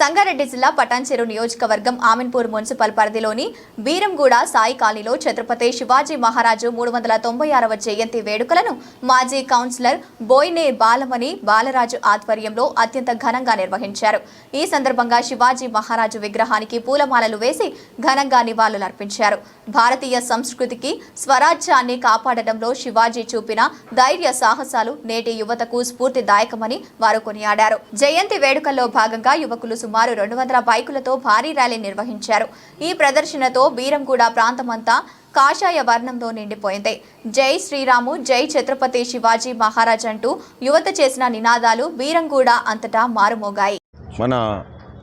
సంగారెడ్డి జిల్లా పటాన్చెరు నియోజకవర్గం ఆమిన్పూర్ మున్సిపల్ పరిధిలోని బీరంగూడ సాయి కాలనీలో ఛత్రపతి శివాజీ మహారాజు 396వ జయంతి వేడుకలను మాజీ కౌన్సిలర్ బోయినే బాలమణి బాలరాజు ఆధ్వర్యంలో అత్యంత ఘనంగా నిర్వహించారు. ఈ సందర్భంగా శివాజీ మహారాజు విగ్రహానికి పూలమాలలు వేసి ఘనంగా నివాళులర్పించారు. భారతీయ సంస్కృతికి స్వరాజ్యాన్ని కాపాడడంలో శివాజీ చూపిన ధైర్య సాహసాలు నేటి యువతకు స్ఫూర్తిదాయకమని వారు కొనియాడారు. జయంతి వేడుకల్లో భాగంగా యువకులు సుమారు 200 బైకులతో భారీ ర్యాలీ నిర్వహించారు. ఈ ప్రదర్శనతో బీరంగూడ ప్రాంతమంతా కాషాయ వర్ణంతో నిండిపోయింది. జై శ్రీరాము, జై ఛత్రపతి శివాజీ మహారాజ్ అంటూ యువత చేసిన నినాదాలు బీరంగూడ అంతటా మారుమోగాయి. మన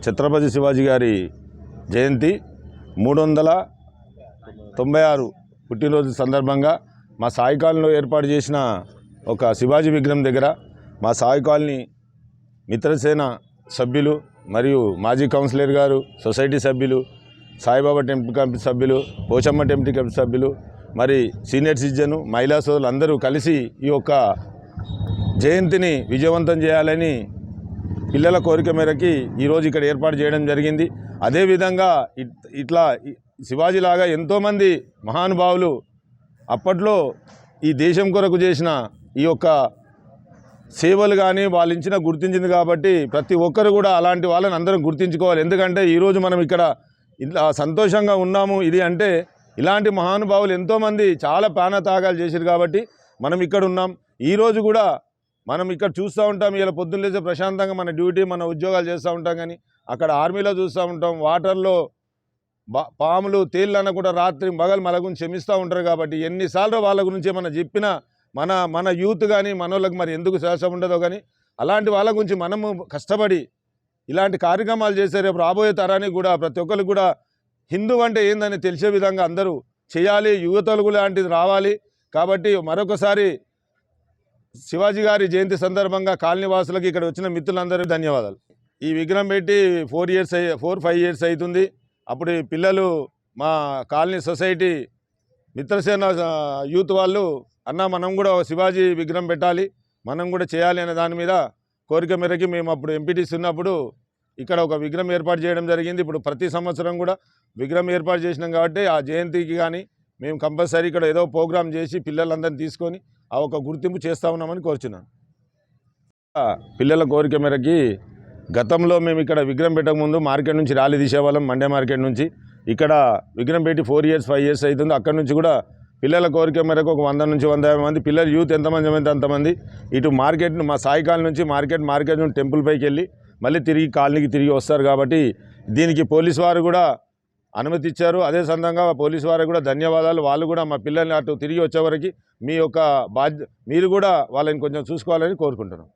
ఛత్రపతి శివాజీ గారి జయంతి 396 పుట్టినరోజు సందర్భంగా మా సాయి కాలనీలో ఏర్పాటు చేసిన ఒక శివాజీ విగ్రహం దగ్గర మా సాయి కాలనీ మిత్రసేన సభ్యులు మరియు మాజీ కౌన్సిలర్ గారు, సొసైటీ సభ్యులు, సాయిబాబా టెంపుల్ కమిటీ సభ్యులు, పోచమ్మ టెంపుల్ కమిటీ సభ్యులు, మరి సీనియర్ సిటిజన్, మహిళా సోదరులు అందరూ కలిసి ఈ యొక్క జయంతిని విజయవంతం చేయాలని పిల్లల కోరిక మేరకి ఈరోజు ఇక్కడ ఏర్పాటు చేయడం జరిగింది. అదేవిధంగా ఇట్లా శివాజీలాగా ఎంతోమంది మహానుభావులు అప్పట్లో ఈ దేశం కొరకు చేసిన ఈ యొక్క సేవలు కానీ వాళ్ళు ఇచ్చిన గుర్తించింది కాబట్టి ప్రతి ఒక్కరు కూడా అలాంటి వాళ్ళని అందరం గుర్తించుకోవాలి. ఎందుకంటే ఈరోజు మనం ఇక్కడ ఇలా సంతోషంగా ఉన్నాము ఇది అంటే ఇలాంటి మహానుభావులు ఎంతోమంది చాలా ప్రాణత్యాగాలు చేశారు కాబట్టి మనం ఇక్కడ ఉన్నాం. ఈరోజు కూడా మనం ఇక్కడ చూస్తూ ఉంటాం. ఇలా పొద్దున్న లేచే ప్రశాంతంగా మన డ్యూటీ మన ఉద్యోగాలు చేస్తూ ఉంటాం. కానీ అక్కడ ఆర్మీలో చూస్తూ ఉంటాం, వాటర్లో పాములు తేళ్ళన్న కూడా రాత్రి పగలు మన గురించి క్షమిస్తూ ఉంటారు. కాబట్టి ఎన్నిసార్లు వాళ్ళ గురించి మనం చెప్పినా మన యూత్ కానీ మనోళ్ళకి మరి ఎందుకు శ్వాస ఉండదో కానీ అలాంటి వాళ్ళ గురించి మనము కష్టపడి ఇలాంటి కార్యక్రమాలు చేసే రేపు రాబోయే తరానికి కూడా ప్రతి ఒక్కరికి కూడా హిందూ అంటే ఏందని తెలిసే విధంగా అందరూ చేయాలి. యువతలు లాంటిది రావాలి. కాబట్టి మరొకసారి శివాజీ గారి జయంతి సందర్భంగా కాలనీ వాసులకి ఇక్కడ వచ్చిన మిత్రులందరికీ ధన్యవాదాలు. ఈ విగ్రహం పెట్టి 4-5 ఇయర్స్ అవుతుంది. అప్పుడు పిల్లలు మా కాలనీ సొసైటీ మిత్రసేన యూత్ వాళ్ళు అన్న మనం కూడా శివాజీ విగ్రహం పెట్టాలి, మనం కూడా చేయాలి అనే దాని మీద కోరిక మేరకి మేము అప్పుడు ఎంపీటీసీ ఉన్నప్పుడు ఇక్కడ ఒక విగ్రహం ఏర్పాటు చేయడం జరిగింది. ఇప్పుడు ప్రతి సంవత్సరం కూడా విగ్రహం ఏర్పాటు చేసినాం కాబట్టి ఆ జయంతికి కానీ మేము కంపల్సరీ ఇక్కడ ఏదో ప్రోగ్రాం చేసి పిల్లలందరినీ తీసుకొని ఆ ఒక గుర్తింపు చేస్తూ ఉన్నామని కోరుచున్నాను. పిల్లల కోరిక మేరకి గతంలో మేము ఇక్కడ విగ్రహం పెట్టకముందు మార్కెట్ నుంచి ర్యాలీ తీసేవాళ్ళం. మండే మార్కెట్ నుంచి ఇక్కడ విగ్రహం పెట్టి 4-5 ఇయర్స్ అవుతుంది. అక్కడి నుంచి కూడా పిల్లల కోరిక మేరకు ఒక 100 నుంచి 150 మంది పిల్లలు యూత్ ఎంతమంది అయితే అంతమంది ఇటు మార్కెట్ మా సాయి కాలనీ నుంచి మార్కెట్ నుండి టెంపుల్ పైకి వెళ్ళి మళ్ళీ తిరిగి కాలనీకి తిరిగి వస్తారు. కాబట్టి దీనికి పోలీసు వారు కూడా అనుమతి ఇచ్చారు. అదే సందర్భంగా పోలీసు వారికి కూడా ధన్యవాదాలు. వాళ్ళు కూడా మా పిల్లల్ని అటు తిరిగి వచ్చేవరకు మీ యొక్క మీరు కూడా వాళ్ళని కొంచెం చూసుకోవాలని కోరుకుంటున్నాం.